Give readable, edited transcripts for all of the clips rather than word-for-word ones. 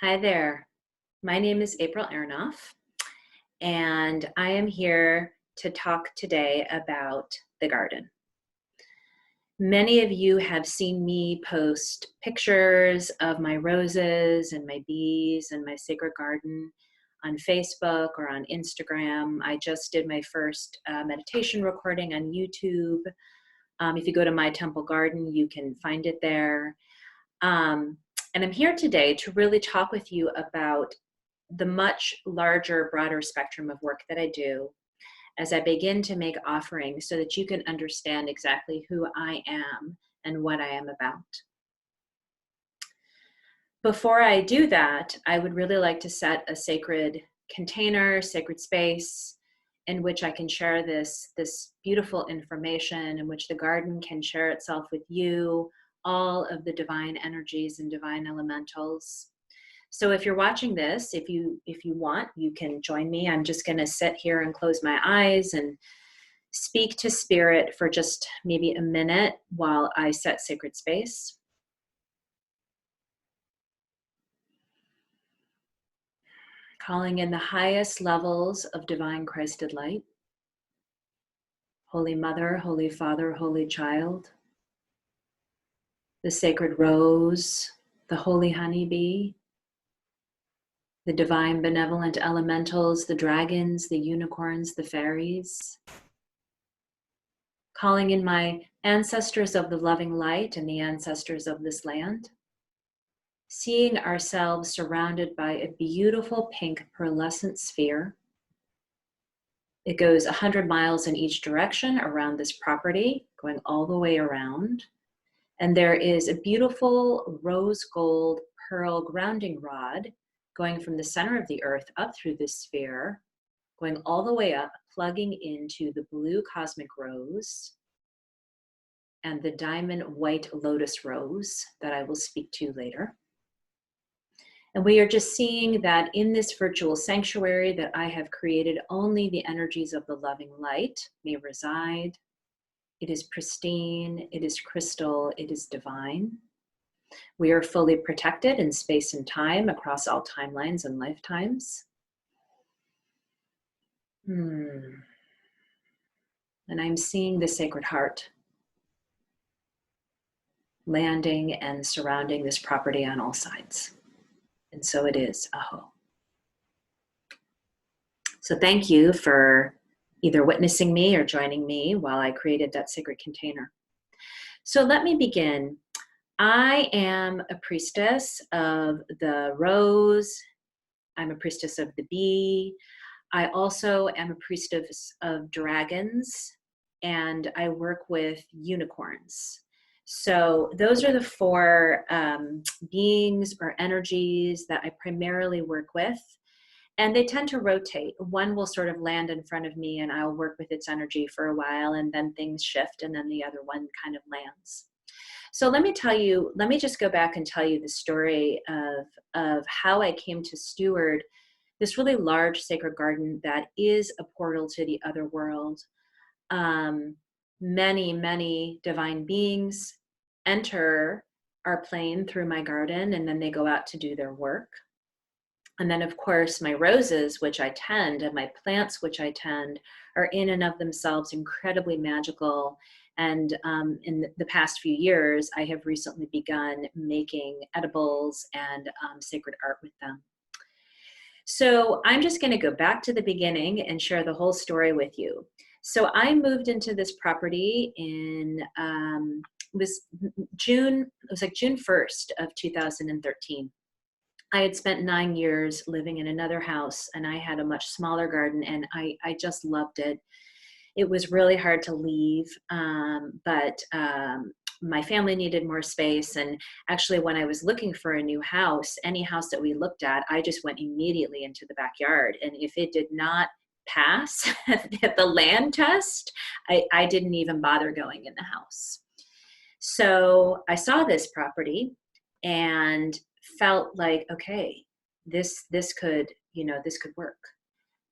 Hi there. My name is April Aronoff, and I am here to talk today about the garden. Many of you have seen me post pictures of my roses and my bees and my sacred garden on Facebook or on Instagram. I just did my first meditation recording on YouTube. If you go to My Temple Garden, you can find it there. Um, and I'm here today to really talk with you about the much larger, broader spectrum of work that I do as I begin to make offerings so that you can understand exactly who I am and what I am about. Before I do that, I would really like to set a sacred container, sacred space in which I can share this beautiful information, in which the garden can share itself with you, all of the divine energies and divine elementals. So if you're watching this, if you want, you can join me. I'm just going to sit here and close my eyes and speak to spirit for just maybe a minute while I set sacred space. Calling in the highest levels of divine Christed light. Holy Mother, Holy Father, Holy Child, the sacred rose, the holy honeybee, the divine benevolent elementals, the dragons, the unicorns, the fairies. Calling in my ancestors of the loving light and the ancestors of this land. Seeing ourselves surrounded by a beautiful pink pearlescent sphere. It goes 100 miles in each direction around this property, going all the way around. And there is a beautiful rose gold pearl grounding rod going from the center of the earth up through this sphere, going all the way up, plugging into the blue cosmic rose and the diamond white lotus rose that I will speak to later. And we are just seeing that in this virtual sanctuary that I have created, only the energies of the loving light may reside. It is pristine, it is crystal, it is divine. We are fully protected in space and time across all timelines and lifetimes. And I'm seeing the Sacred Heart landing and surrounding this property on all sides. And so it is, Aho. So thank you for either witnessing me or joining me while I created that sacred container. So let me begin. I am a priestess of the rose. I'm a priestess of the bee. I also am a priestess of dragons, and I work with unicorns. So those are the four beings or energies that I primarily work with. And they tend to rotate. One will sort of land in front of me and I'll work with its energy for a while, and then things shift and then the other one kind of lands. So let me just go back and tell you the story of how I came to steward this really large sacred garden that is a portal to the other world. Many, many divine beings enter our plane through my garden, and then they go out to do their work. And then, of course, my roses, which I tend, and my plants, which I tend, are in and of themselves incredibly magical. And in the past few years, I have recently begun making edibles and sacred art with them. So I'm just going to go back to the beginning and share the whole story with you. So I moved into this property in it was June 1st of 2013. I had spent 9 years living in another house, and I had a much smaller garden, and I just loved it. It was really hard to leave, but my family needed more space. And actually, when I was looking for a new house, any house that we looked at, I just went immediately into the backyard. And if it did not pass the land test, I didn't even bother going in the house. So I saw this property and felt like, okay, this could, this could work.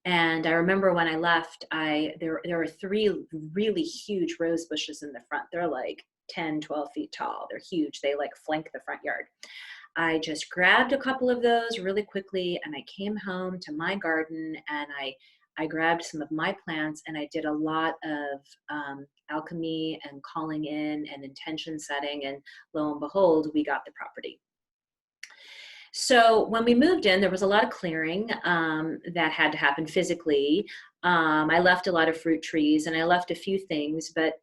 And I remember when I left, there were 3 really huge rose bushes in the front. They're like 10, 12 feet tall. They're huge. They like flank the front yard. I just grabbed a couple of those really quickly and I came home to my garden and I grabbed some of my plants and I did a lot of alchemy and calling in and intention setting. And lo and behold, we got the property. So when we moved in, there was a lot of clearing that had to happen physically. I left a lot of fruit trees and I left a few things, but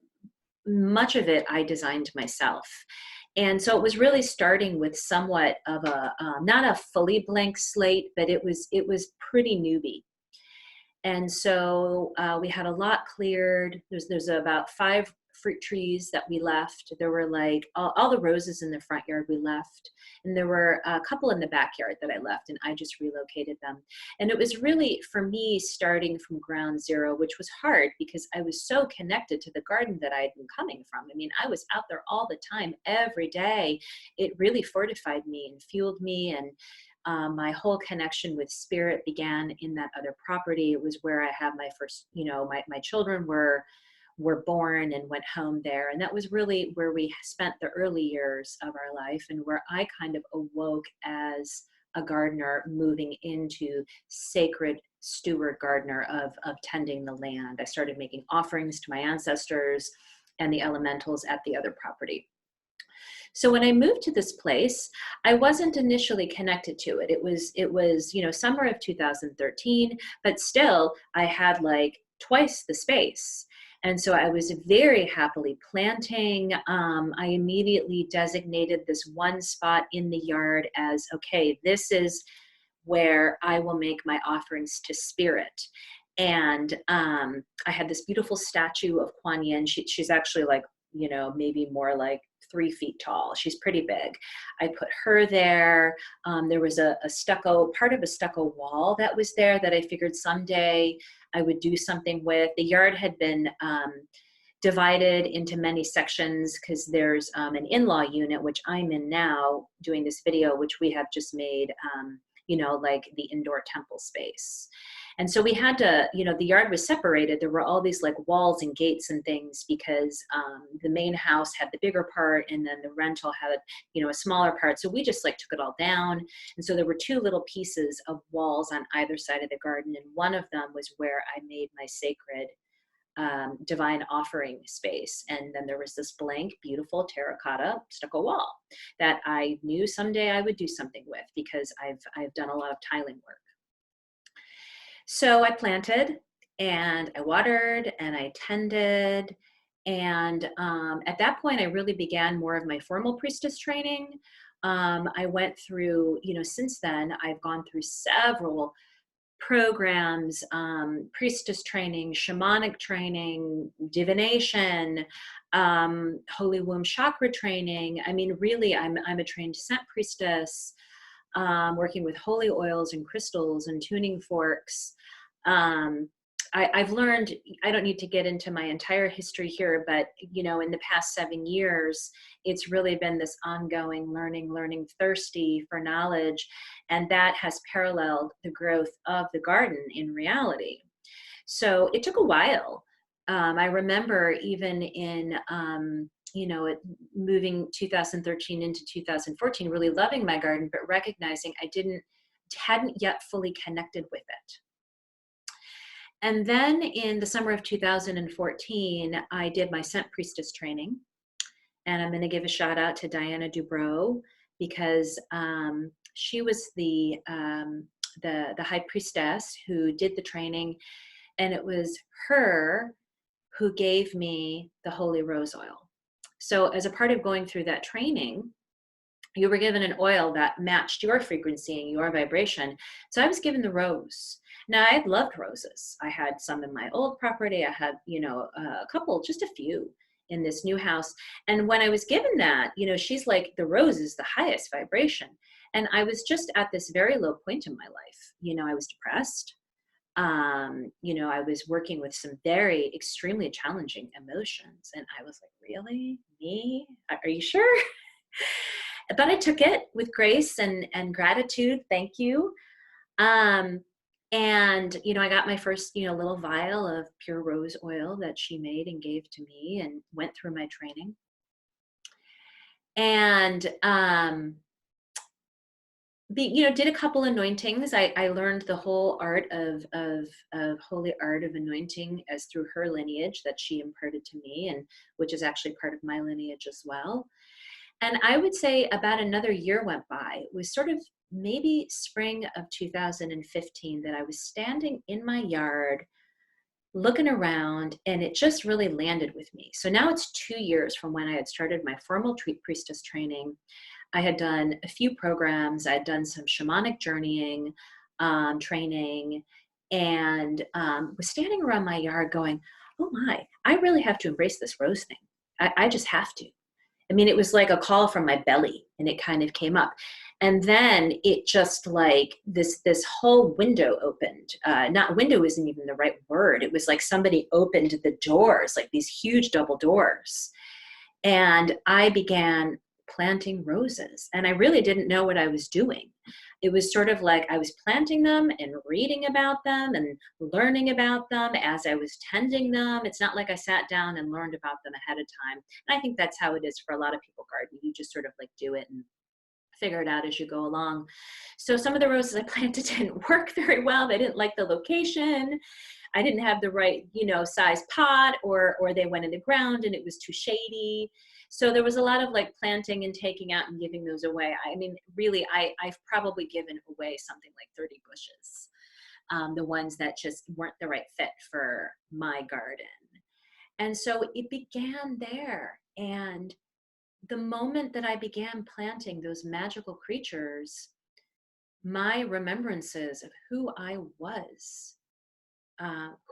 much of it I designed myself. And so it was really starting with somewhat of a not a fully blank slate, but it was pretty newbie. And so we had a lot cleared. There's about 5 fruit trees that we left. There were like all the roses in the front yard we left, and there were a couple in the backyard that I left, and I just relocated them. And it was really for me starting from ground zero, which was hard because I was so connected to the garden that I had been coming from. I mean, I was out there all the time, every day. It really fortified me and fueled me, and my whole connection with spirit began in that other property. It was where I had my first, my children were born and went home there. And that was really where we spent the early years of our life and where I kind of awoke as a gardener moving into sacred steward gardener of tending the land. I started making offerings to my ancestors and the elementals at the other property. So when I moved to this place, I wasn't initially connected to it. It was, summer of 2013, but still I had like twice the space. And so I was very happily planting. I immediately designated this one spot in the yard as, okay, this is where I will make my offerings to spirit. And I had this beautiful statue of Kuan Yin. She's actually like, maybe more like 3 feet tall. She's pretty big. I put her there. There was a part of a stucco wall that was there that I figured someday I would do something with. The yard had been divided into many sections because there's an in-law unit, which I'm in now doing this video, which we have just made, like the indoor temple space. And so we had to, the yard was separated. There were all these like walls and gates and things because the main house had the bigger part and then the rental had, a smaller part. So we just like took it all down. And so there were 2 little pieces of walls on either side of the garden. And one of them was where I made my sacred divine offering space. And then there was this blank, beautiful terracotta stucco wall that I knew someday I would do something with because I've done a lot of tiling work. So I planted and I watered and I tended. And at that point, I really began more of my formal priestess training. I went through, since then, I've gone through several programs, priestess training, shamanic training, divination, holy womb chakra training. I mean, really, I'm a trained scent priestess, working with holy oils and crystals and tuning forks. I've learned, I don't need to get into my entire history here, but, in the past 7 years, it's really been this ongoing learning thirsty for knowledge. And that has paralleled the growth of the garden in reality. So it took a while. I remember even in, moving 2013 into 2014, really loving my garden, but recognizing I hadn't yet fully connected with it. And then in the summer of 2014, I did my scent priestess training. And I'm going to give a shout out to Diana Dubrow because she was the high priestess who did the training. And it was her who gave me the holy rose oil. So as a part of going through that training, you were given an oil that matched your frequency and your vibration. So I was given the rose. Now I had loved roses. I had some in my old property. I had, a couple, just a few in this new house. And when I was given that, she's like, the rose is the highest vibration. And I was just at this very low point in my life. I was depressed. I was working with some very extremely challenging emotions. And I was like, really? Me? Are you sure? But I took it with grace and gratitude. Thank you. And, I got my first, little vial of pure rose oil that she made and gave to me and went through my training. And did a couple anointings. I learned the whole art of holy art of anointing as through her lineage that she imparted to me, and which is actually part of my lineage as well. And I would say about another year went by. It was sort of maybe spring of 2015 that I was standing in my yard looking around, and it just really landed with me. So now it's 2 years from when I had started my formal priestess training. I had done a few programs. I had done some shamanic journeying training, and was standing around my yard going, oh my, I really have to embrace this rose thing. I just have to. I mean, it was like a call from my belly, and it kind of came up. And then it just like this whole window opened. Not window isn't even the right word. It was like somebody opened the doors, like these huge double doors. And I began planting roses. And I really didn't know what I was doing. It was sort of like I was planting them and reading about them and learning about them as I was tending them. It's not like I sat down and learned about them ahead of time. And I think that's how it is for a lot of people gardening. You just sort of like do it and figure it out as you go along. So some of the roses I planted didn't work very well. They didn't like the location. I didn't have the right, size pot, or they went in the ground and it was too shady. So there was a lot of like planting and taking out and giving those away. I mean, really, I've probably given away something like 30 bushes, the ones that just weren't the right fit for my garden. And so it began there. And the moment that I began planting those magical creatures, my remembrances of who I was,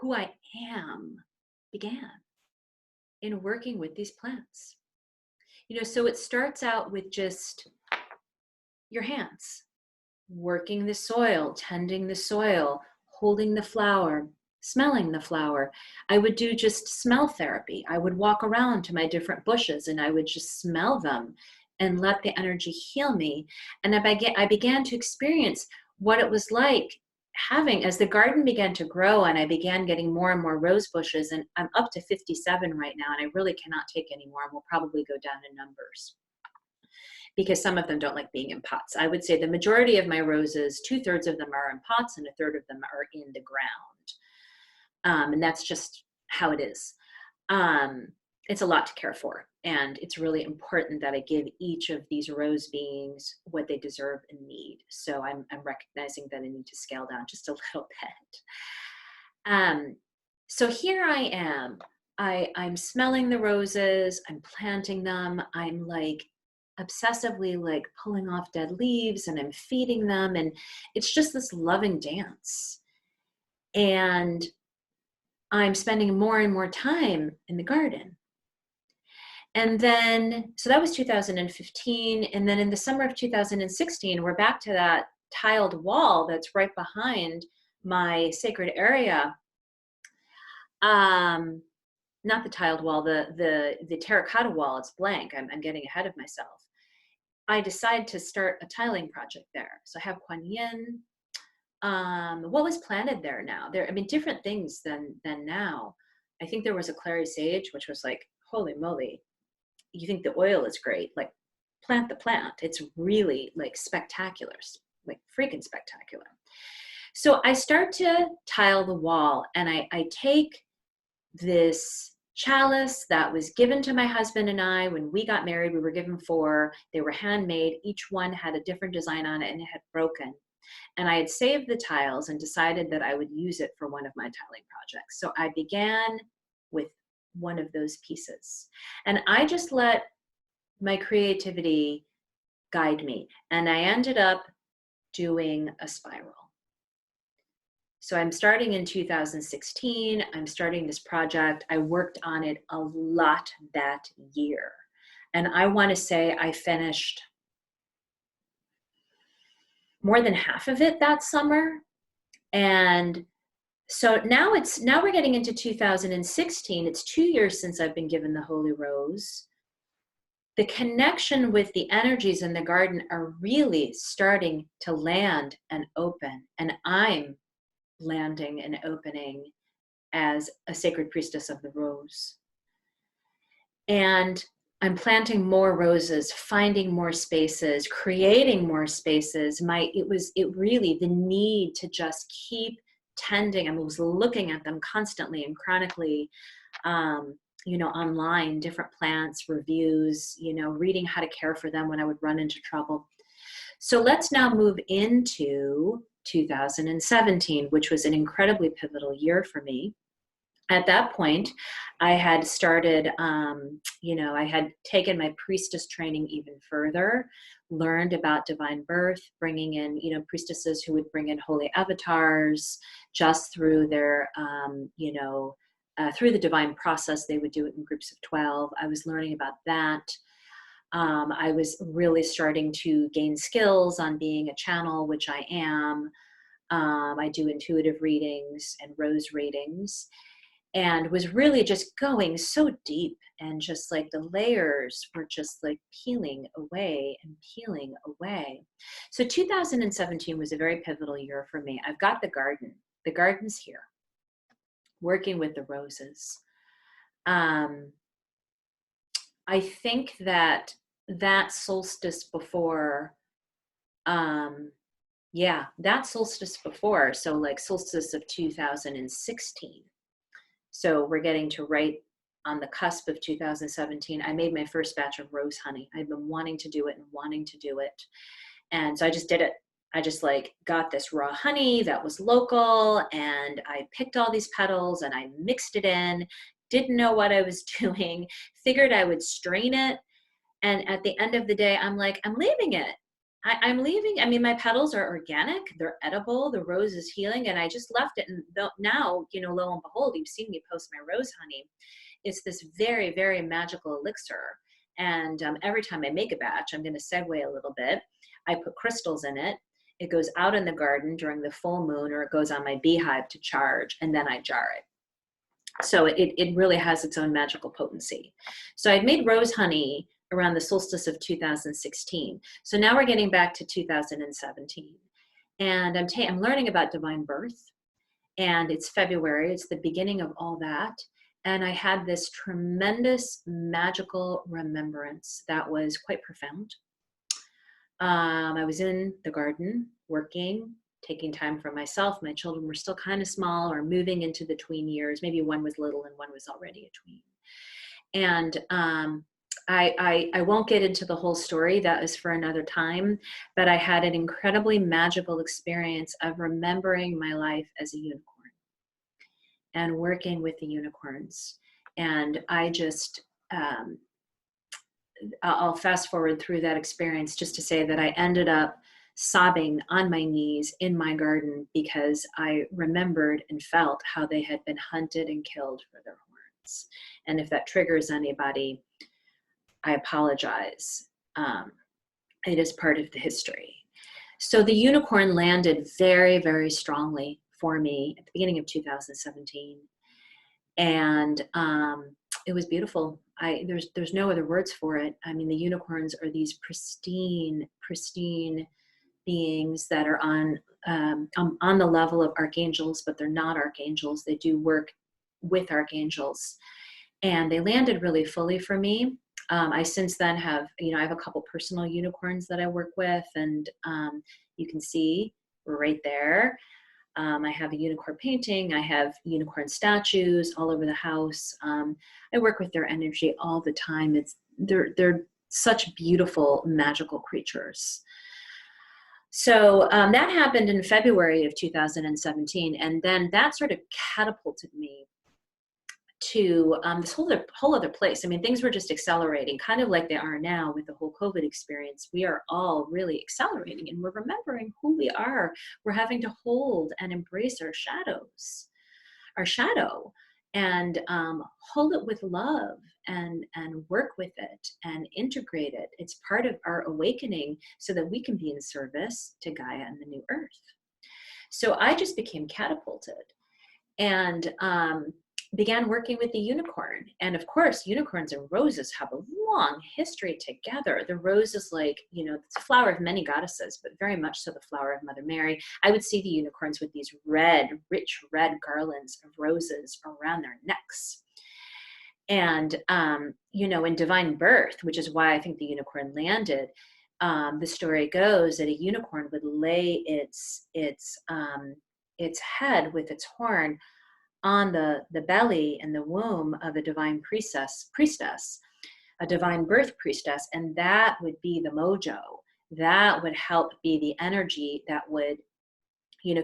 who I am, began in working with these plants. So it starts out with just your hands, working the soil, tending the soil, holding the flower, smelling the flower. I would do just smell therapy. I would walk around to my different bushes and I would just smell them and let the energy heal me. And I began to experience what it was like having, as the garden began to grow and I began getting more and more rose bushes, and I'm up to 57 right now, and I really cannot take any more, and we'll probably go down in numbers because some of them don't like being in pots. I would say the majority of my roses, 2/3 of them are in pots and 1/3 of them are in the ground. And that's just how it is. It's a lot to care for. And it's really important that I give each of these rose beings what they deserve and need. So I'm recognizing that I need to scale down just a little bit. So here I am. I'm smelling the roses. I'm planting them. I'm like obsessively like pulling off dead leaves and I'm feeding them. And it's just this loving dance. And I'm spending more and more time in the garden. And then, so that was 2015. And then in the summer of 2016, we're back to that tiled wall that's right behind my sacred area. Not the tiled wall, the terracotta wall, it's blank. I'm getting ahead of myself. I decide to start a tiling project there. So I have Kuan Yin. What was planted there now? Different things than now. I think there was a clary sage, which was like, holy moly, you think the oil is great, like plant the plant. It's really like spectacular, like freaking spectacular. So I start to tile the wall, and I take this chalice that was given to my husband and I when we got married. We were given 4. They were handmade. Each one had a different design on it and it had broken. And I had saved the tiles and decided that I would use it for one of my tiling projects. So I began with one of those pieces. And I just let my creativity guide me. And I ended up doing a spiral. So I'm starting in 2016. I'm starting this project. I worked on it a lot that year. And I want to say I finished more than half of it that summer. And so now we're getting into 2016. It's 2 years since I've been given the Holy Rose. The connection with the energies in the garden are really starting to land and open. And I'm landing and opening as a sacred priestess of the rose. And I'm planting more roses, finding more spaces, creating more spaces. It really the need to just keep tending. I was looking at them constantly and chronically, online, different plants, reviews, reading how to care for them when I would run into trouble. So let's now move into 2017, which was an incredibly pivotal year for me. At that point, I had started, I had taken my priestess training even further, learned about divine birth, bringing in, priestesses who would bring in holy avatars just through their, through the divine process. They would do it in groups of 12. I was learning about that. I was really starting to gain skills on being a channel, which I am. I do intuitive readings and rose readings, and was really just going so deep, and just like the layers were just like peeling away and peeling away. So 2017 was a very pivotal year for me. I've got the garden. The garden's here, working with the roses. I think that solstice before, that solstice before, so like solstice of 2016. So we're getting to right on the cusp of 2017. I made my first batch of rose honey. I'd been wanting to do it and wanting to do it. And so I just did it. I just like got this raw honey that was local, and I picked all these petals and I mixed it in, didn't know what I was doing, figured I would strain it. And at the end of the day, I'm like, I'm leaving it. I'm leaving. I mean, my petals are organic, they're edible, the rose is healing, and I just left it. And now, lo and behold, you've seen me post my rose honey. It's this very, very magical elixir. And every time I make a batch, I'm going to segue a little bit. I put crystals in it. It goes out in the garden during the full moon, or it goes on my beehive to charge, and then I jar it. So it really has its own magical potency. So I'd made rose honey around the solstice of 2016. So now we're getting back to 2017. And I'm learning about divine birth. And it's February, it's the beginning of all that. And I had this tremendous magical remembrance that was quite profound. I was in the garden working, taking time for myself. My children were still kind of small or moving into the tween years. Maybe one was little and one was already a tween. And I won't get into the whole story. That is for another time. But I had an incredibly magical experience of remembering my life as a unicorn and working with the unicorns. And I just, I'll fast forward through that experience just to say that I ended up sobbing on my knees in my garden because I remembered and felt how they had been hunted and killed for their horns. And if that triggers anybody, I apologize. It is part of the history. So the unicorn landed very, very strongly for me at the beginning of 2017. And it was beautiful. There's no other words for it. I mean, the unicorns are these pristine beings that are on the level of archangels, but they're not archangels. They do work with archangels. And they landed really fully for me. I since then have, I have a couple personal unicorns that I work with, and you can see right there. I have a unicorn painting. I have unicorn statues all over the house. I work with their energy all the time. They're such beautiful, magical creatures. So that happened in February of 2017, and then that sort of catapulted me to this whole other place. I mean, things were just accelerating, kind of like they are now with the whole COVID experience. We are all really accelerating, and we're remembering who we are. We're having to hold and embrace our shadow, and hold it with love, and work with it and integrate it. It's part of our awakening so that we can be in service to Gaia and the new earth. So I just became catapulted, and began working with the unicorn. And of course, unicorns and roses have a long history together. The rose is like, it's a flower of many goddesses, but very much so the flower of Mother Mary. I would see the unicorns with these rich red garlands of roses around their necks. And, in divine birth, which is why I think the unicorn landed, the story goes that a unicorn would lay its head with its horn on the belly and the womb of a divine priestess, a divine birth priestess, and that would be the mojo. That would help be the energy that would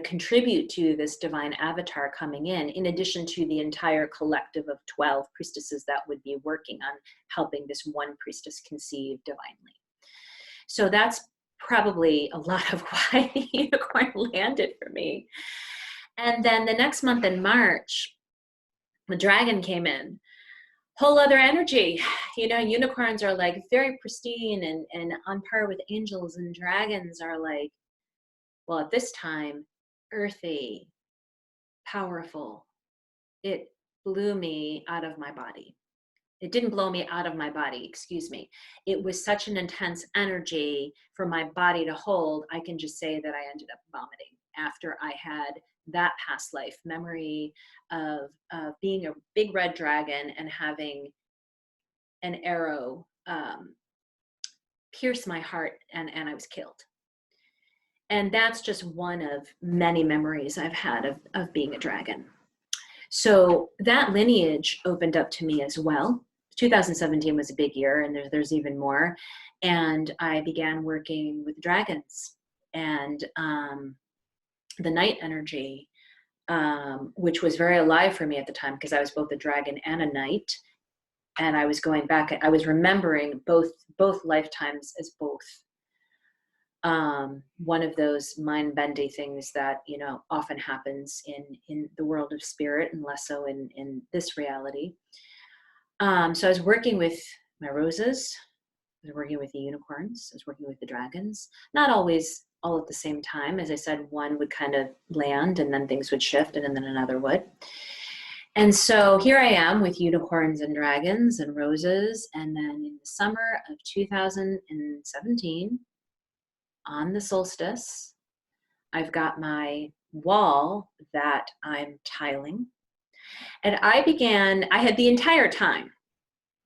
contribute to this divine avatar coming in addition to the entire collective of 12 priestesses that would be working on helping this one priestess conceive divinely. So that's probably a lot of why the unicorn landed for me. And then the next month in March, the dragon came in. Whole other energy. Unicorns are like very pristine and on par with angels, and dragons are like, well, at this time, earthy, powerful. It blew me out of my body. It didn't blow me out of my body, excuse me. It was such an intense energy for my body to hold. I can just say that I ended up vomiting after I had that past life memory of being a big red dragon and having an arrow pierce my heart, and I was killed. And that's just one of many memories I've had of being a dragon. So that lineage opened up to me as well. 2017 was a big year, and there's even more. And I began working with dragons and the night energy, which was very alive for me at the time because I was both a dragon and a knight. And I was going back, I was remembering both lifetimes as both. One of those mind-bendy things that often happens in the world of spirit, and less so in this reality. So I was working with my roses, I was working with the unicorns, I was working with the dragons, not always all at the same time. As I said, one would kind of land and then things would shift and then another would. And so here I am with unicorns and dragons and roses. And then in the summer of 2017, on the solstice, I've got my wall that I'm tiling. And I had the entire time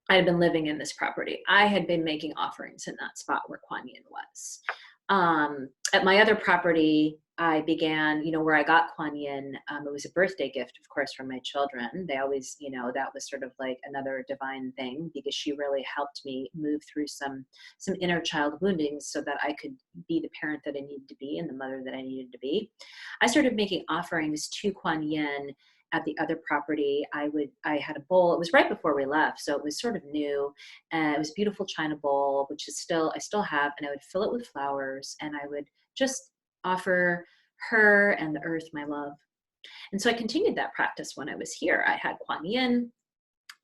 I had been living in this property, I had been making offerings in that spot where Kuan Yin was. At my other property, I began, where I got Kuan Yin, it was a birthday gift, of course, from my children. They always, that was sort of like another divine thing because she really helped me move through some inner child woundings so that I could be the parent that I needed to be and the mother that I needed to be. I started making offerings to Kuan Yin at the other property. I had a bowl. It was right before we left, so it was sort of new. It was a beautiful china bowl, which I still have, and I would fill it with flowers, and I would just offer her and the earth my love. And so I continued that practice when I was here. I had Kuan Yin,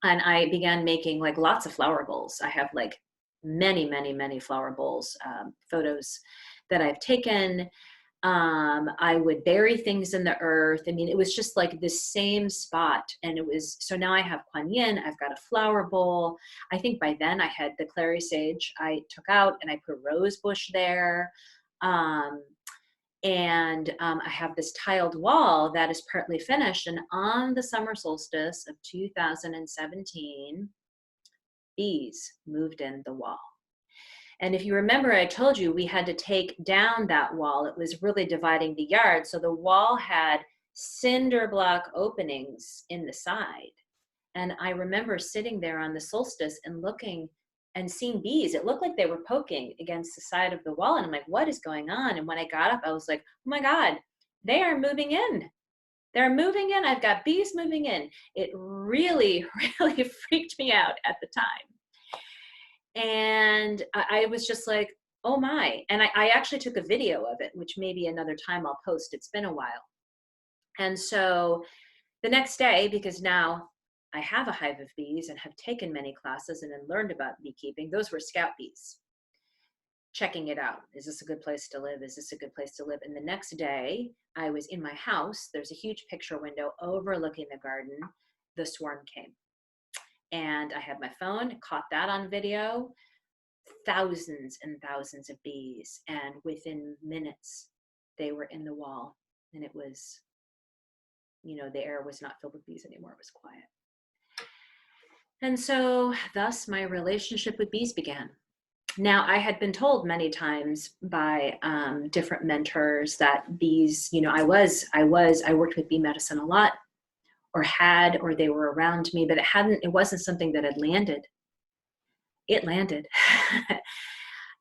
and I began making like lots of flower bowls. I have like many, many, many flower bowls, photos that I've taken. I would bury things in the earth. I mean, it was just like this same spot. And so now I have Kuan Yin, I've got a flower bowl. I think by then I had the clary sage I took out and I put a rose bush there. I have this tiled wall that is partly finished. And on the summer solstice of 2017, bees moved in the wall. And if you remember, I told you we had to take down that wall. It was really dividing the yard. So the wall had cinder block openings in the side. And I remember sitting there on the solstice and looking and seeing bees. It looked like they were poking against the side of the wall. And I'm like, what is going on? And when I got up, I was like, oh my God, they are moving in. They're moving in. I've got bees moving in. It really, really freaked me out at the time. And I was just like, oh my. And I actually took a video of it, which maybe another time I'll post. It's been a while. And so the next day, because now I have a hive of bees and have taken many classes and then learned about beekeeping, those were scout bees. Checking it out. Is this a good place to live? Is this a good place to live? And the next day, I was in my house. There's a huge picture window overlooking the garden. The swarm came. And I had my phone, caught that on video, thousands and thousands of bees. And within minutes, they were in the wall. And it was, the air was not filled with bees anymore. It was quiet. And so thus my relationship with bees began. Now, I had been told many times by different mentors that bees, I worked with bee medicine a lot, or they were around me, but it wasn't something that had landed. It landed.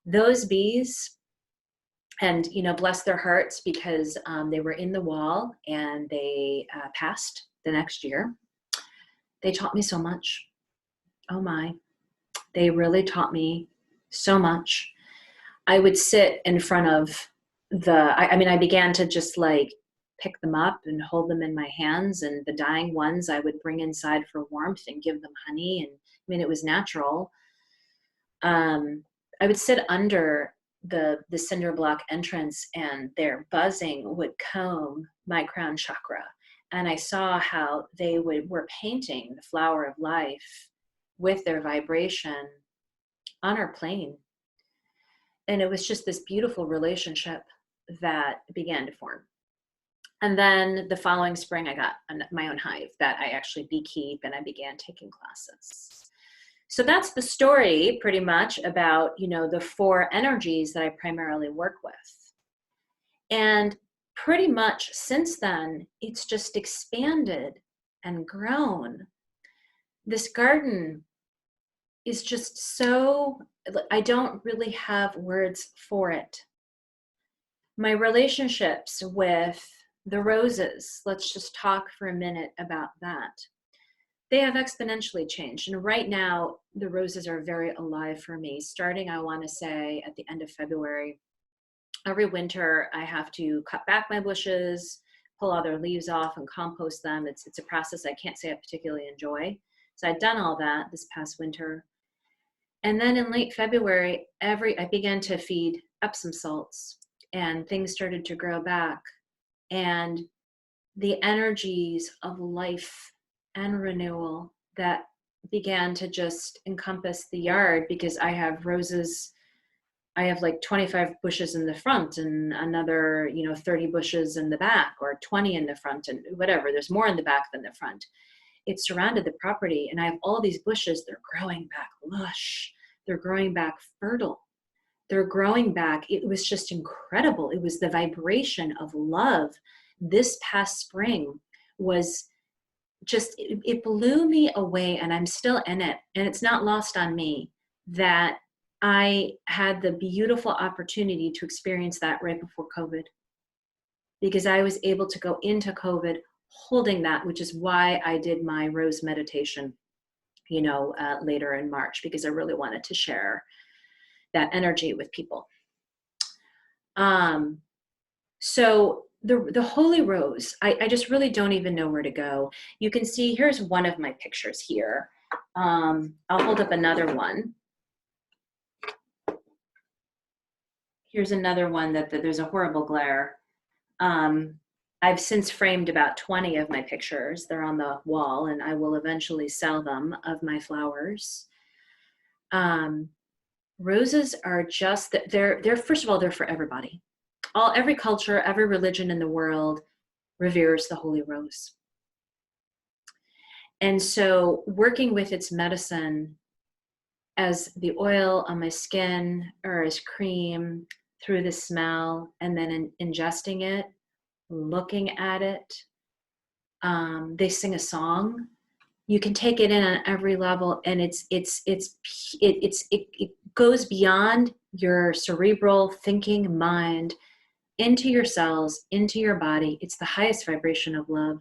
Those bees, and bless their hearts, because they were in the wall and they passed the next year. They taught me so much. Oh my, they really taught me so much. I would sit in front of I began to just like pick them up and hold them in my hands. And the dying ones I would bring inside for warmth and give them honey. And it was natural. I would sit under the cinder block entrance, and their buzzing would comb my crown chakra. And I saw how they were painting the flower of life with their vibration on our plane. And it was just this beautiful relationship that began to form. And then the following spring, I got my own hive that I actually beekeep, and I began taking classes. So that's the story pretty much about, the 4 energies that I primarily work with. And pretty much since then, it's just expanded and grown. This garden is just so, I don't really have words for it. My relationships with the roses, let's just talk for a minute about that. They have exponentially changed. And right now, the roses are very alive for me. Starting, I want to say, at the end of February. Every winter, I have to cut back my bushes, pull all their leaves off, and compost them. It's a process I can't say I particularly enjoy. So I'd done all that this past winter. And then in late February, I began to feed Epsom salts, and things started to grow back. And the energies of life and renewal that began to just encompass the yard, because I have roses. I have like 25 bushes in the front and another, 30 bushes in the back, or 20 in the front, and whatever. There's more in the back than the front. It surrounded the property, and I have all these bushes. They're growing back lush. They're growing back fertile. They're growing back. It was just incredible. It was the vibration of love. This past spring was just, it blew me away, and I'm still in it. And it's not lost on me that I had the beautiful opportunity to experience that right before COVID, because I was able to go into COVID holding that, which is why I did my rose meditation, later in March, because I really wanted to share that energy with people. So the holy rose, I just really don't even know where to go. You can see, here's one of my pictures here. I'll hold up another one. Here's another one that there's a horrible glare. I've since framed about 20 of my pictures. They're on the wall, and I will eventually sell them, of my flowers. Roses are just, they're first of all, they're for everybody. Every culture, every religion in the world reveres the holy rose. And so working with its medicine as the oil on my skin, or as cream, through the smell, and then ingesting it, looking at it. They sing a song. You can take it in on every level, and it goes beyond your cerebral thinking mind into your cells, into your body. It's the highest vibration of love.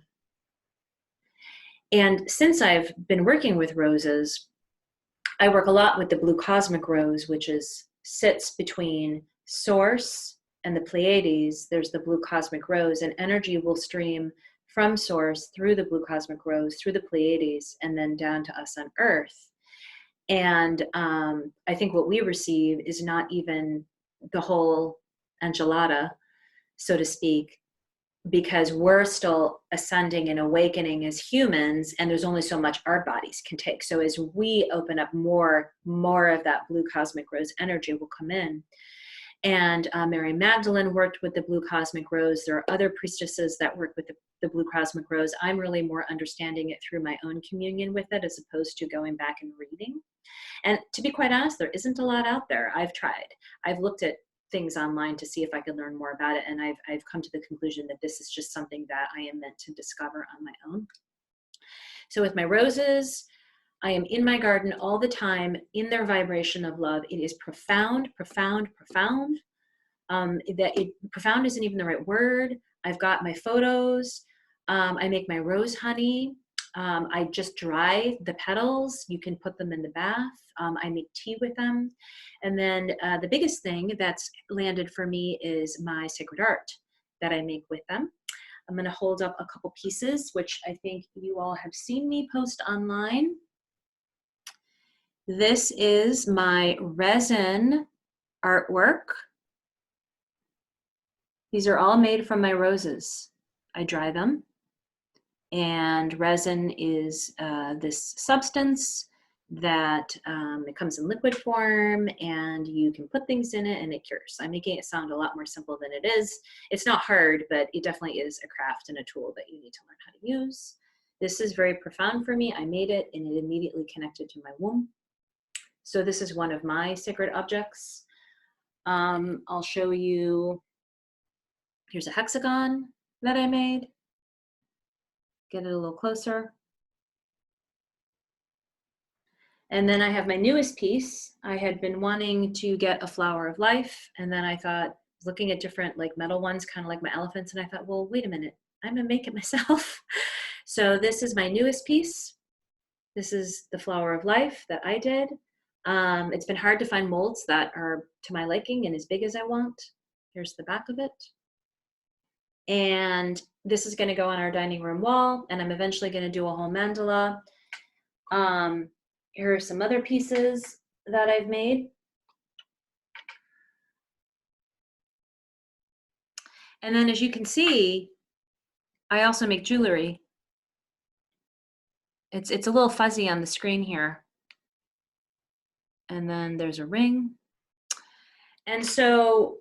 And since I've been working with roses, I work a lot with the blue cosmic rose, which sits between source and the Pleiades. There's the blue cosmic rose, and energy will stream from source through the blue cosmic rose, through the Pleiades, and then down to us on Earth. And I think what we receive is not even the whole enchilada, so to speak, because we're still ascending and awakening as humans, and there's only so much our bodies can take. So as we open up, more of that blue cosmic rose energy will come in. And Mary Magdalene worked with the blue cosmic rose. There are other priestesses that work with the Blue Cosmic Rose. I'm really more understanding it through my own communion with it as opposed to going back and reading. And to be quite honest, there isn't a lot out there. I've tried. I've looked at things online to see if I could learn more about it. And I've come to the conclusion that this is just something that I am meant to discover on my own. So with my roses, I am in my garden all the time in their vibration of love. It is profound, profound, profound. Profound isn't even the right word. I've got my photos. I make my rose honey. I just dry the petals. You can put them in the bath. I make tea with them. And then the biggest thing that's landed for me is my sacred art that I make with them. I'm going to hold up a couple pieces, which I think you all have seen me post online. This is my resin artwork. These are all made from my roses. I dry them. And resin is this substance that it comes in liquid form, and you can put things in it and it cures. I'm making it sound a lot more simple than it is. It's not hard, but it definitely is a craft and a tool that you need to learn how to use. This is very profound for me. I made it and it immediately connected to my womb. So this is one of my sacred objects. I'll show you, here's a hexagon that I made. Get it a little closer. And then I have my newest piece. I had been wanting to get a flower of life. And then I thought, looking at different like metal ones, kind of like my elephants. And I thought, well, wait a minute, I'm gonna make it myself. So this is my newest piece. This is the flower of life that I did. It's been hard to find molds that are to my liking and as big as I want. Here's the back of it. And this is going to go on our dining room wall, and I'm eventually going to do a whole mandala. Here are some other pieces that I've made. And then as you can see, I also make jewelry. It's a little fuzzy on the screen here. And then there's a ring. And so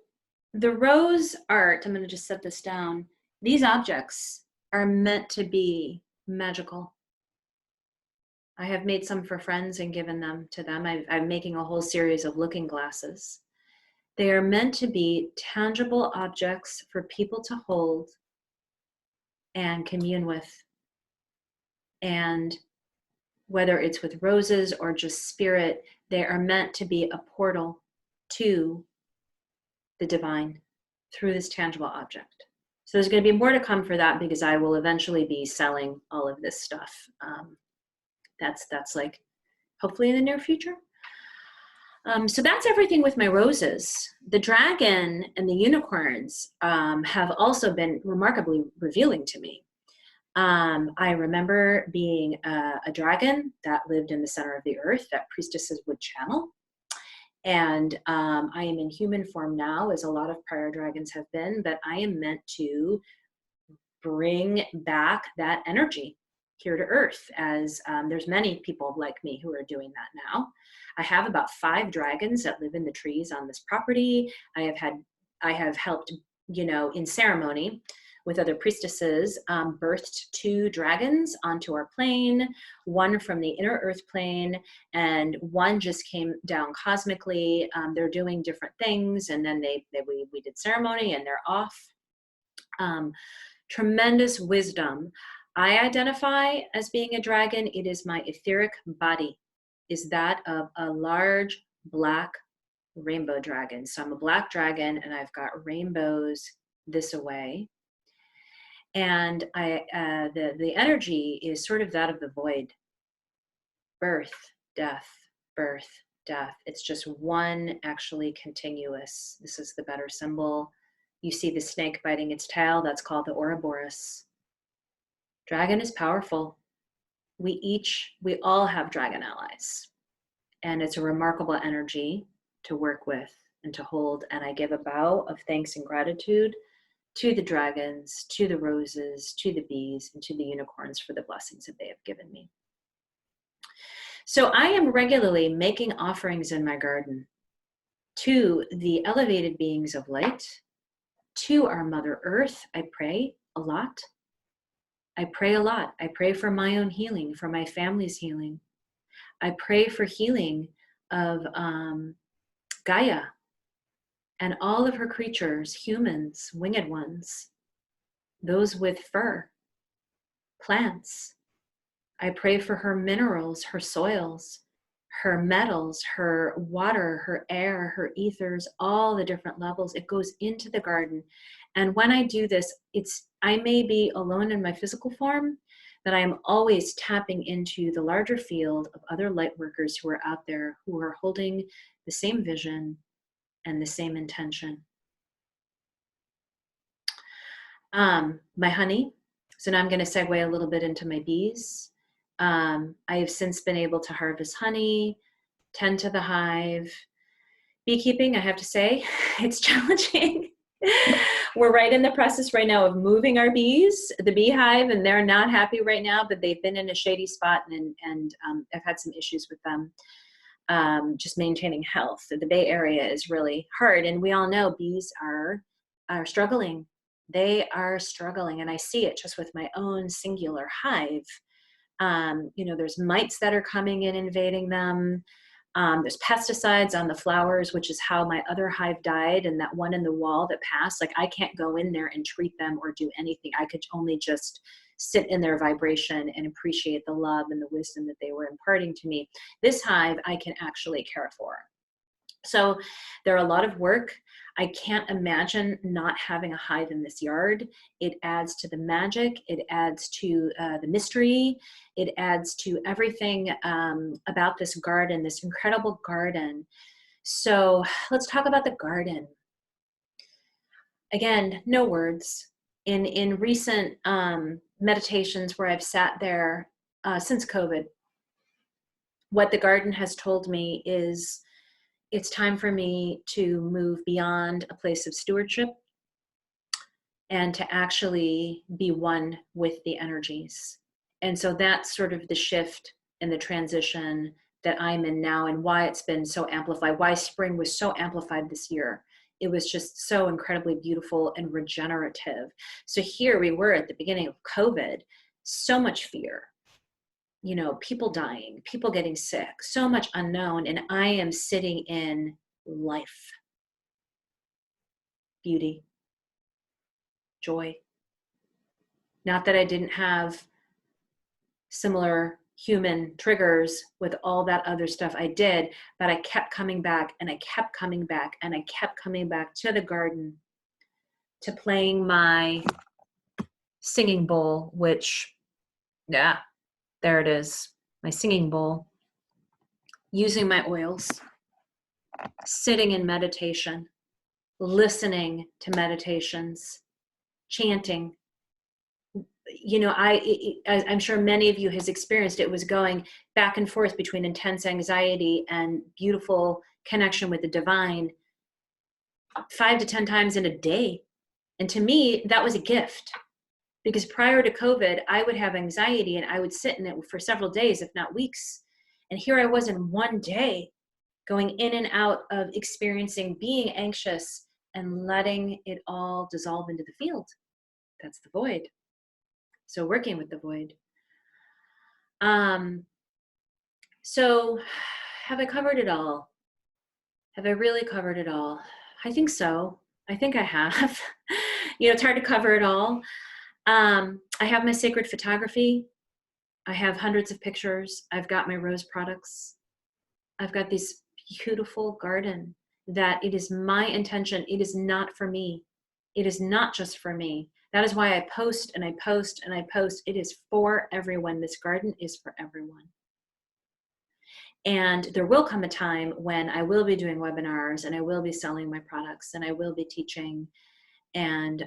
the rose art, I'm going to just set this down. These objects are meant to be magical. I have made some for friends and given them to them. I'm making a whole series of looking glasses. They are meant to be tangible objects for people to hold and commune with. And whether it's with roses or just spirit, they are meant to be a portal to the divine through this tangible object. So there's going to be more to come for that, because I will eventually be selling all of this stuff. That's like hopefully in the near future. So that's everything with my roses. The dragon and the unicorns have also been remarkably revealing to me. I remember being a dragon that lived in the center of the earth that priestesses would channel. And I am in human form now, as a lot of prior dragons have been, but I am meant to bring back that energy here to earth, as there's many people like me who are doing that now. I have about 5 dragons that live in the trees on this property. I have helped, in ceremony with other priestesses, birthed 2 dragons onto our plane, one from the inner earth plane, and one just came down cosmically. They're doing different things, and then we did ceremony and they're off. Tremendous wisdom. I identify as being a dragon. It is my etheric body is that of a large black rainbow dragon. So I'm a black dragon and I've got rainbows this away. And the energy is sort of that of the void. Birth, death, birth, death. It's just one actually continuous. This is the better symbol. You see the snake biting its tail. That's called the Ouroboros. Dragon is powerful. We all have dragon allies. And it's a remarkable energy to work with and to hold. And I give a bow of thanks and gratitude to the dragons, to the roses, to the bees, and to the unicorns for the blessings that they have given me. So I am regularly making offerings in my garden to the elevated beings of light, to our Mother Earth. I pray a lot. I pray a lot. I pray for my own healing, for my family's healing. I pray for healing of Gaia and all of her creatures, humans, winged ones, those with fur, plants. I pray for her minerals, her soils, her metals, her water, her air, her ethers, all the different levels. It goes into the garden. And when I do this, I may be alone in my physical form, but I am always tapping into the larger field of other light workers who are out there who are holding the same vision and the same intention. My honey. So now I'm going to segue a little bit into my bees. I have since been able to harvest honey, tend to the hive. Beekeeping, I have to say, it's challenging. We're right in the process right now of moving our bees, the beehive, and they're not happy right now, but they've been in a shady spot, and I've had some issues with them. Just maintaining health. The Bay Area is really hard, and we all know bees are struggling. They are struggling, and I see it just with my own singular hive. There's mites that are coming in, invading them. There's pesticides on the flowers, which is how my other hive died, and that one in the wall that passed. Like, I can't go in there and treat them or do anything. I could only just sit in their vibration and appreciate the love and the wisdom that they were imparting to me. This hive I can actually care for. So there are a lot of work. I can't imagine not having a hive in this yard. It adds to the magic. It adds to the mystery. It adds to everything about this garden, this incredible garden. So let's talk about the garden. Again, no words. In recent meditations where I've sat there since COVID, what the garden has told me is it's time for me to move beyond a place of stewardship and to actually be one with the energies. And so that's sort of the shift and the transition that I'm in now, and why it's been so amplified, why spring was so amplified this year. It was just so incredibly beautiful and regenerative. So here we were at the beginning of COVID, so much fear, people dying, people getting sick, so much unknown. And I am sitting in life, beauty, joy. Not that I didn't have similar human triggers with all that other stuff I did, but I kept coming back, and I kept coming back, and I kept coming back to the garden, to playing my singing bowl, which, yeah, there it is, my singing bowl, using my oils, sitting in meditation, listening to meditations, chanting. I'm sure many of you has experienced it, was going back and forth between intense anxiety and beautiful connection with the divine 5 to 10 times in a day. And to me, that was a gift, because prior to COVID, I would have anxiety and I would sit in it for several days, if not weeks. And here I was in one day going in and out of experiencing being anxious and letting it all dissolve into the field. That's the void. So working with the void. So have I covered it all? Have I really covered it all? I think so. I think I have. It's hard to cover it all. I have my sacred photography. I have hundreds of pictures. I've got my rose products. I've got this beautiful garden that it is my intention. It is not for me. It is not just for me. That is why I post and I post and I post. It is for everyone. This garden is for everyone. And there will come a time when I will be doing webinars, and I will be selling my products, and I will be teaching and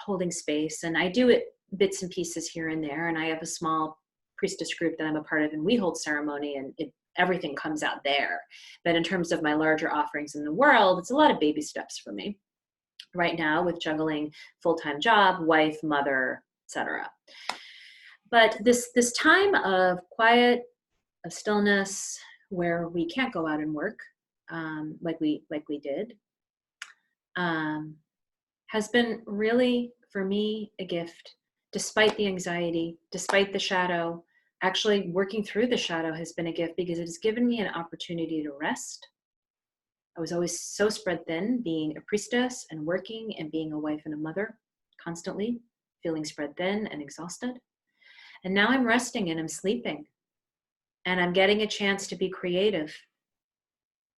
holding space. And I do it bits and pieces here and there. And I have a small priestess group that I'm a part of, and we hold ceremony, and everything comes out there. But in terms of my larger offerings in the world, it's a lot of baby steps for me right now, with juggling full-time job, wife, mother, etc. But this time of quiet, of stillness, where we can't go out and work like we did, has been really, for me, a gift, despite the anxiety, despite the shadow. Actually, working through the shadow has been a gift because it has given me an opportunity to rest. I was always so spread thin, being a priestess and working and being a wife and a mother constantly, feeling spread thin and exhausted. And now I'm resting and I'm sleeping. And I'm getting a chance to be creative.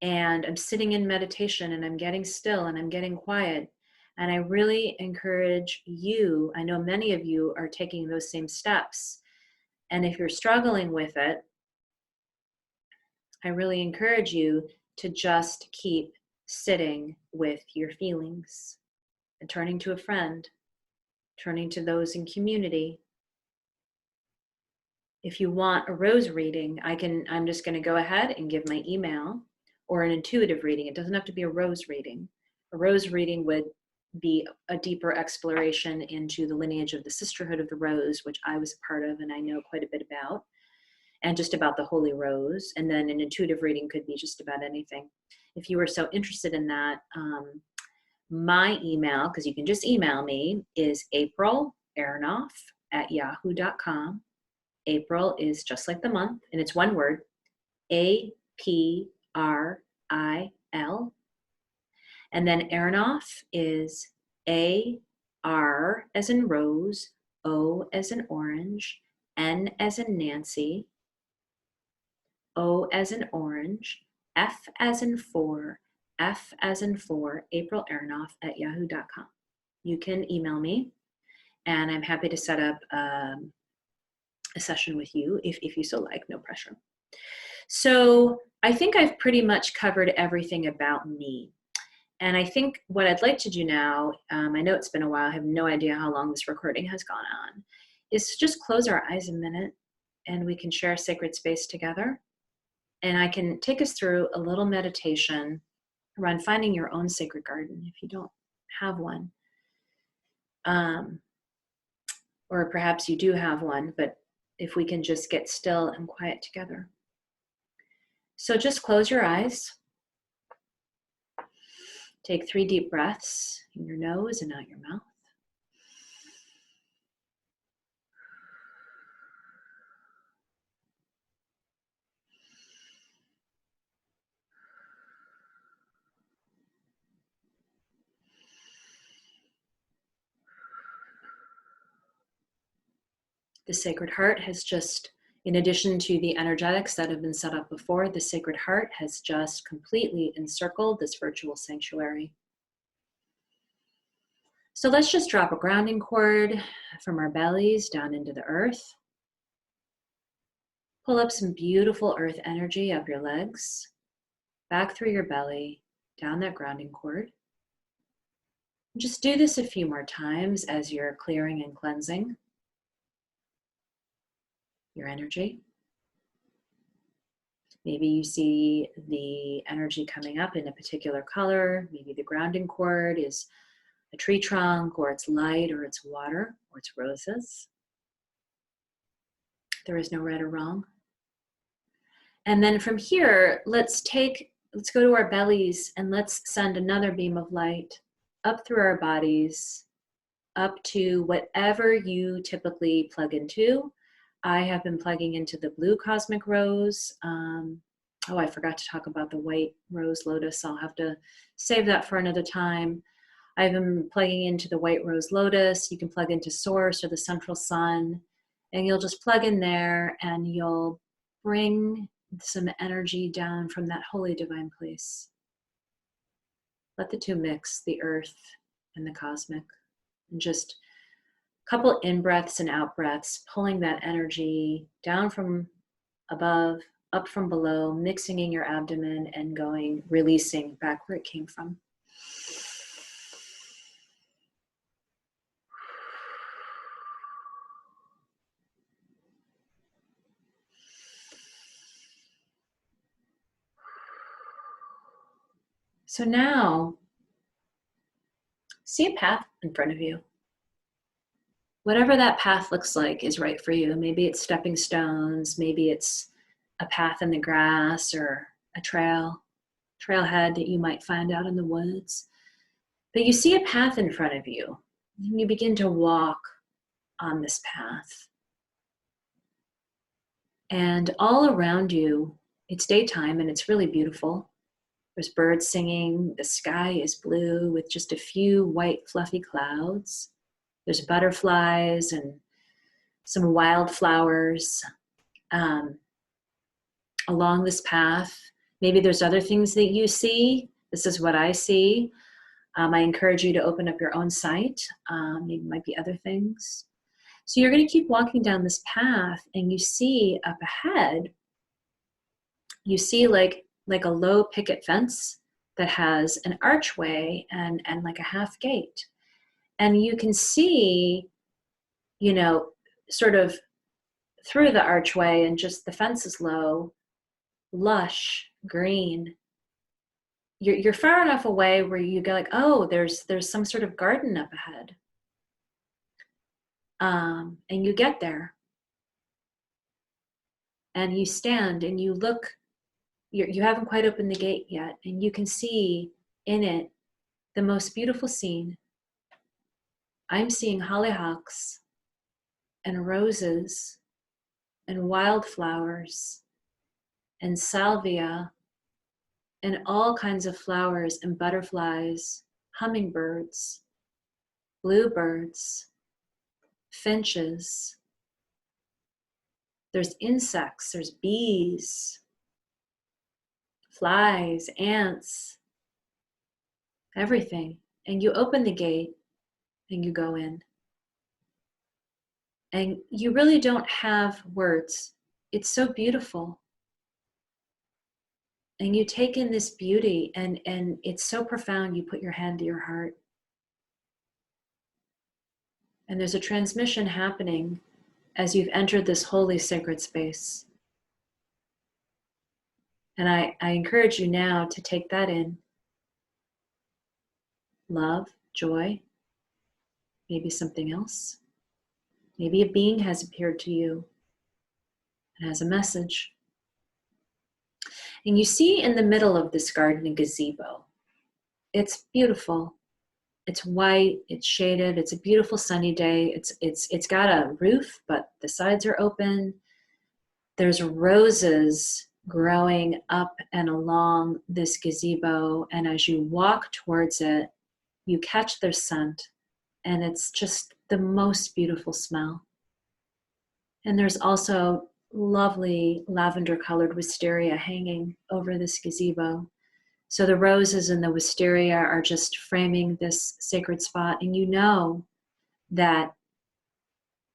And I'm sitting in meditation and I'm getting still and I'm getting quiet. And I really encourage you, I know many of you are taking those same steps. And if you're struggling with it, I really encourage you to just keep sitting with your feelings and turning to a friend, turning to those in community. If you want a rose reading, I'm just going to go ahead and give my email, or an intuitive reading. It doesn't have to be a rose reading. A rose reading would be a deeper exploration into the lineage of the Sisterhood of the Rose, which I was a part of and I know quite a bit about, and just about the Holy Rose. And then an intuitive reading could be just about anything. If you are so interested in that, my email, because you can just email me, is aprilaronoff@yahoo.com. April is just like the month, and it's one word, APRIL. And then Aronoff is AR as in Rose, O as in Orange, N as in Nancy, O as in Orange, F as in four, F as in four, April Aronoff @yahoo.com. You can email me, and I'm happy to set up a session with you if you so like, no pressure. So I think I've pretty much covered everything about me. And I think what I'd like to do now, I know it's been a while, I have no idea how long this recording has gone on, is to just close our eyes a minute and we can share a sacred space together. And I can take us through a little meditation around finding your own sacred garden if you don't have one. Or perhaps you do have one, but if we can just get still and quiet together. So just close your eyes. Take 3 deep breaths in your nose and out your mouth. The Sacred Heart has just, in addition to the energetics that have been set up before, the Sacred Heart has just completely encircled this virtual sanctuary. So let's just drop a grounding cord from our bellies down into the earth. Pull up some beautiful earth energy up your legs, back through your belly, down that grounding cord. Just do this a few more times as you're clearing and cleansing your energy. Maybe you see the energy coming up in a particular color. Maybe the grounding cord is a tree trunk, or it's light, or it's water, or it's roses. There is no right or wrong. And then from here, let's go to our bellies and let's send another beam of light up through our bodies, up to whatever you typically plug into. I have been plugging into the blue cosmic rose. I forgot to talk about the white rose lotus. I'll have to save that for another time. I've been plugging into the white rose lotus. You can plug into Source or the central sun, and you'll just plug in there and you'll bring some energy down from that holy divine place. Let the two mix, the earth and the cosmic, and just a couple in-breaths and out-breaths, pulling that energy down from above, up from below, mixing in your abdomen and going, releasing back where it came from. So now, see a path in front of you. Whatever that path looks like is right for you. Maybe it's stepping stones, maybe it's a path in the grass or a trailhead that you might find out in the woods. But you see a path in front of you, and you begin to walk on this path. And all around you, it's daytime and it's really beautiful. There's birds singing, the sky is blue with just a few white fluffy clouds. There's butterflies and some wildflowers along this path. Maybe there's other things that you see. This is what I see. I encourage you to open up your own sight. Maybe it might be other things. So you're going to keep walking down this path, and you see up ahead, you see like a low picket fence that has an archway and like a half gate. And you can see, you know, sort of through the archway, and just the fence is low, lush, green. You're far enough away where you go like, oh, there's some sort of garden up ahead. And you get there. And you stand and you look, you haven't quite opened the gate yet, and you can see in it the most beautiful scene. I'm seeing hollyhocks and roses and wildflowers and salvia and all kinds of flowers and butterflies, hummingbirds, bluebirds, finches. There's insects, there's bees, flies, ants, everything. And you open the gate and you go in. And you really don't have words. It's so beautiful. And you take in this beauty, and it's so profound, you put your hand to your heart. And there's a transmission happening as you've entered this holy sacred space. And I encourage you now to take that in. Love, joy, maybe something else. Maybe a being has appeared to you and has a message. And you see in the middle of this garden a gazebo. It's beautiful. It's white, it's shaded, it's a beautiful sunny day. It's got a roof, but the sides are open. There's roses growing up and along this gazebo, and as you walk towards it, you catch their scent, and it's just the most beautiful smell. And there's also lovely lavender-colored wisteria hanging over this gazebo. So the roses and the wisteria are just framing this sacred spot, and you know that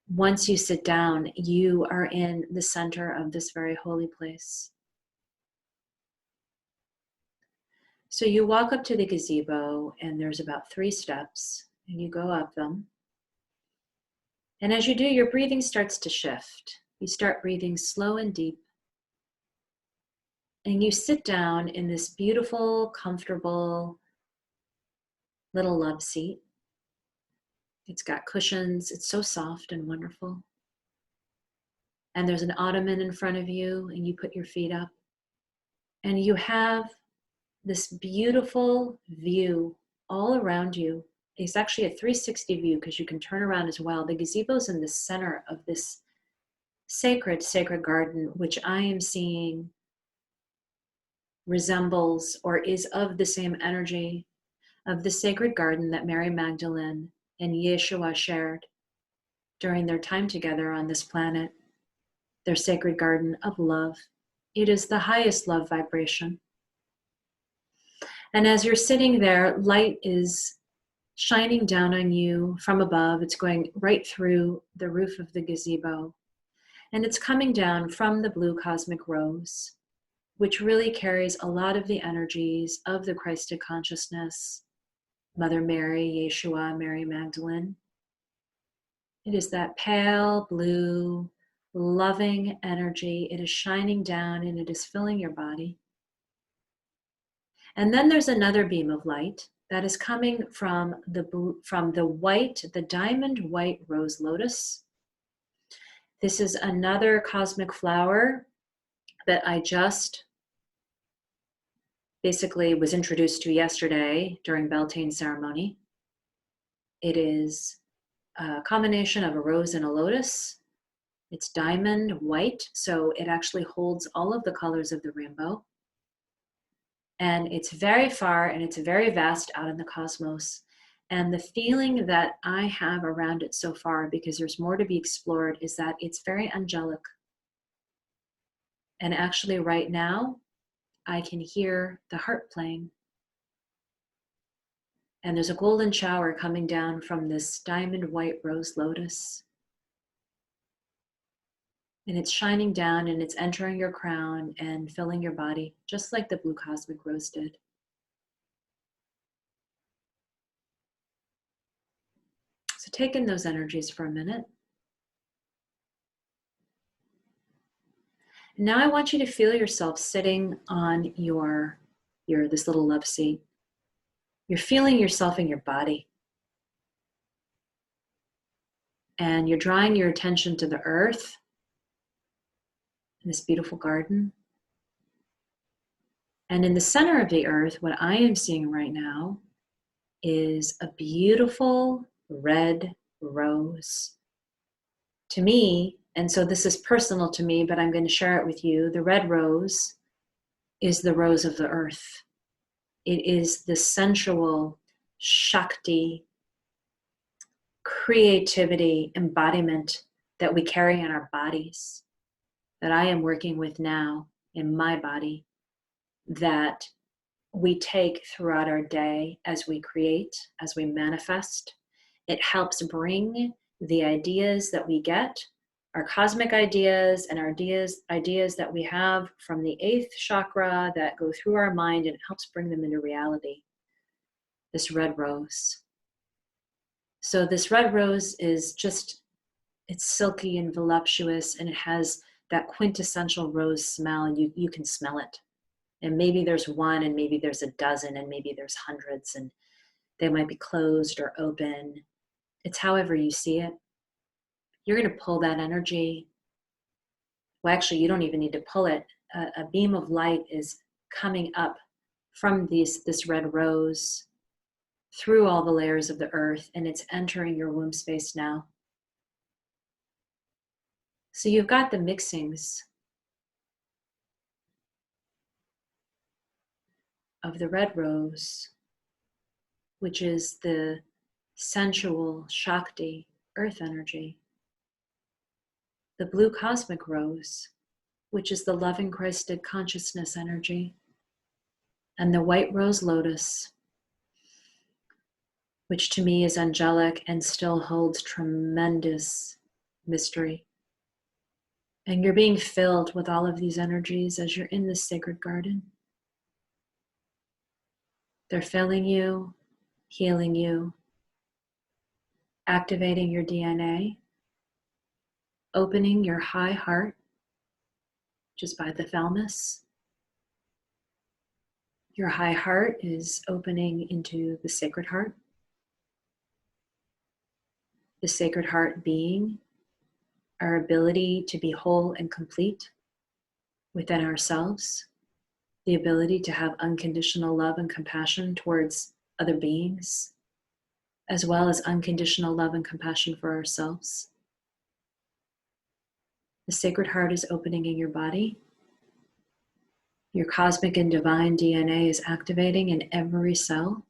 once you sit down, you are in the center of this very holy place. So you walk up to the gazebo, and there's about 3 steps, and you go up them. And as you do, your breathing starts to shift. You start breathing slow and deep. And you sit down in this beautiful, comfortable little love seat. It's got cushions. It's so soft and wonderful. And there's an ottoman in front of you, and you put your feet up. And you have this beautiful view all around you. It's actually a 360 view because you can turn around as well. The gazebo's in the center of this sacred garden, which I am seeing resembles or is of the same energy of the sacred garden that Mary Magdalene and Yeshua shared during their time together on this planet, their sacred garden of love. It is the highest love vibration. And as you're sitting there, light is shining down on you from above. It's going right through the roof of the gazebo. And it's coming down from the blue cosmic rose, which really carries a lot of the energies of the Christed consciousness, Mother Mary, Yeshua, Mary Magdalene. It is that pale blue, loving energy. It is shining down and it is filling your body. And then there's another beam of light that is coming from the diamond white rose lotus. This is another cosmic flower that I just basically was introduced to yesterday during Beltane ceremony. It is a combination of a rose and a lotus. It's diamond white, so it actually holds all of the colors of the rainbow. And it's very far and it's very vast out in the cosmos. And the feeling that I have around it so far, because there's more to be explored, is that it's very angelic. And actually right now, I can hear the harp playing. And there's a golden shower coming down from this diamond white rose lotus. And it's shining down and it's entering your crown and filling your body, just like the blue cosmic rose did. So take in those energies for a minute. Now I want you to feel yourself sitting on your this little love seat. You're feeling yourself in your body. And you're drawing your attention to the earth in this beautiful garden. And in the center of the earth, what I am seeing right now is a beautiful red rose. To me, and so this is personal to me, but I'm going to share it with you, the red rose is the rose of the earth. It is the sensual, Shakti, creativity, embodiment that we carry in our bodies, that I am working with now in my body, that we take throughout our day as we create, as we manifest. It helps bring the ideas that we get, our cosmic ideas and our ideas that we have from the 8th chakra that go through our mind, and it helps bring them into reality. This red rose. So this red rose is just, it's silky and voluptuous, and it has that quintessential rose smell. You can smell it. And maybe there's one, and maybe there's a dozen, and maybe there's hundreds, and they might be closed or open. It's however you see it. You're going to pull that energy. Well, actually, you don't even need to pull it. A beam of light is coming up from this red rose through all the layers of the earth, and it's entering your womb space now. So you've got the mixings of the red rose, which is the sensual Shakti, earth energy. The blue cosmic rose, which is the loving Christed consciousness energy. And the white rose lotus, which to me is angelic and still holds tremendous mystery. And you're being filled with all of these energies as you're in this sacred garden. They're filling you, healing you, activating your DNA, opening your high heart, just by the thalamus. Your high heart is opening into the sacred heart. The sacred heart being our ability to be whole and complete within ourselves, the ability to have unconditional love and compassion towards other beings, as well as unconditional love and compassion for ourselves. The sacred heart is opening in your body. Your cosmic and divine DNA is activating in every cell.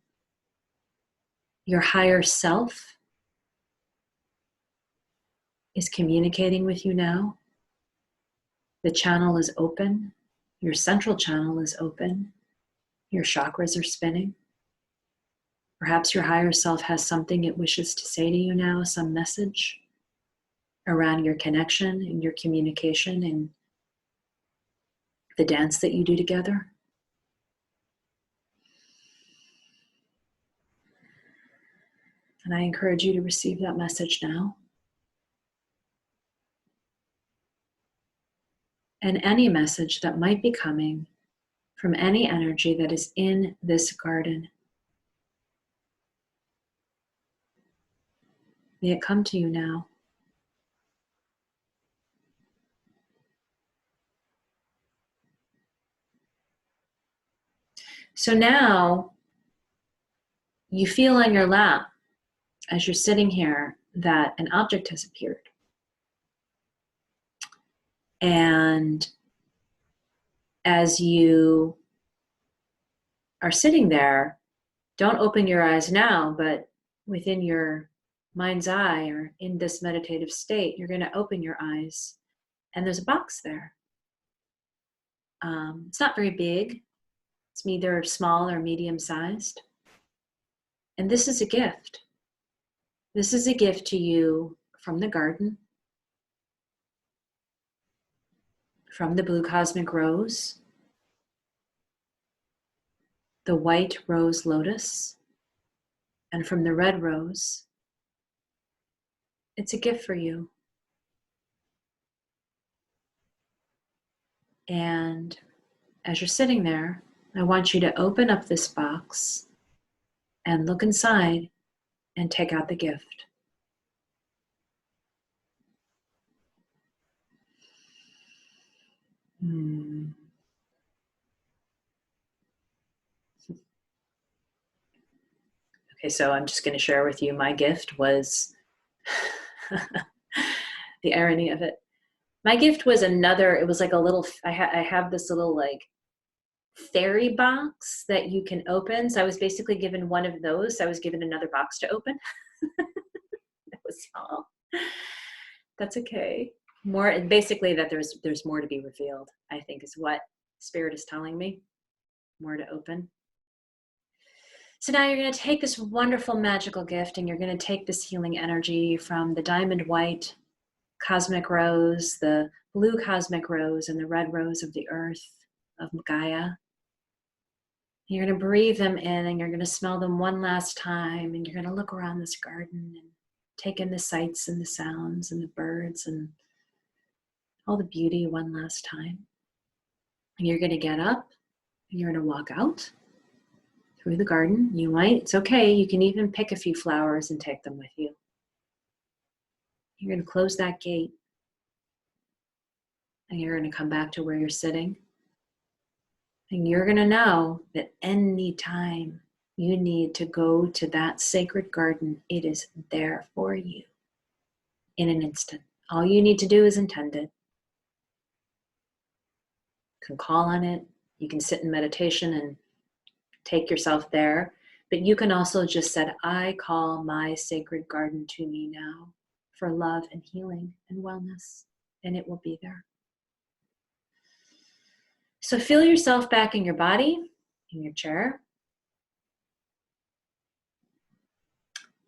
Your higher self is communicating with you now. The channel is open. Your central channel is open. Your chakras are spinning. Perhaps your higher self has something it wishes to say to you now, some message around your connection and your communication and the dance that you do together. And I encourage you to receive that message now. And any message that might be coming from any energy that is in this garden. May it come to you now. So now you feel on your lap, as you're sitting here, that an object has appeared. And as you are sitting there, don't open your eyes now, but within your mind's eye or in this meditative state, you're going to open your eyes and there's a box there. It's not very big. It's either small or medium sized. And this is a gift. This is a gift to you from the garden, from the blue cosmic rose, the white rose lotus, and from the red rose. It's a gift for you. And as you're sitting there, I want you to open up this box and look inside and take out the gift. Okay, so I'm just going to share with you my gift was the irony of it. My gift was it was like a little, I have this little like fairy box that you can open. So I was basically given one of those. So I was given another box to open. That was all. That's okay. Basically that there's more to be revealed, I think is what Spirit is telling me. More to open. So now you're going to take this wonderful magical gift and you're going to take this healing energy from the diamond white cosmic rose, the blue cosmic rose, and the red rose of the earth, of Gaia. You're going to breathe them in and you're going to smell them one last time, and you're going to look around this garden and take in the sights and the sounds and the birds and all the beauty one last time. And you're going to get up and you're going to walk out through the garden. It's okay, you can even pick a few flowers and take them with you. You're going to close that gate and you're going to come back to where you're sitting. And you're going to know that any time you need to go to that sacred garden, it is there for you in an instant. All you need to do is intend it. You can call on it. You can sit in meditation and take yourself there. But you can also just say, I call my sacred garden to me now for love and healing and wellness, and it will be there. So feel yourself back in your body, in your chair.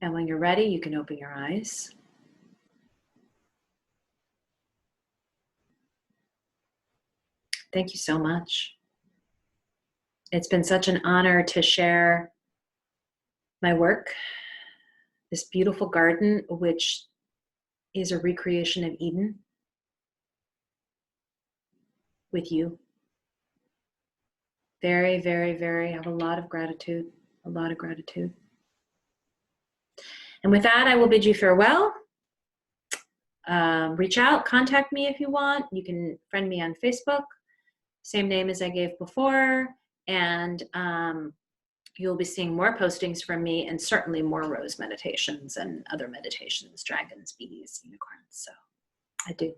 And when you're ready, you can open your eyes. Thank you so much. It's been such an honor to share my work, this beautiful garden, which is a recreation of Eden, with you. Very, very, very, I have a lot of gratitude, a lot of gratitude. And with that, I will bid you farewell. Reach out, contact me if you want. You can friend me on Facebook, same name as I gave before. And you'll be seeing more postings from me, and certainly more rose meditations and other meditations, dragons, bees, unicorns. So I do.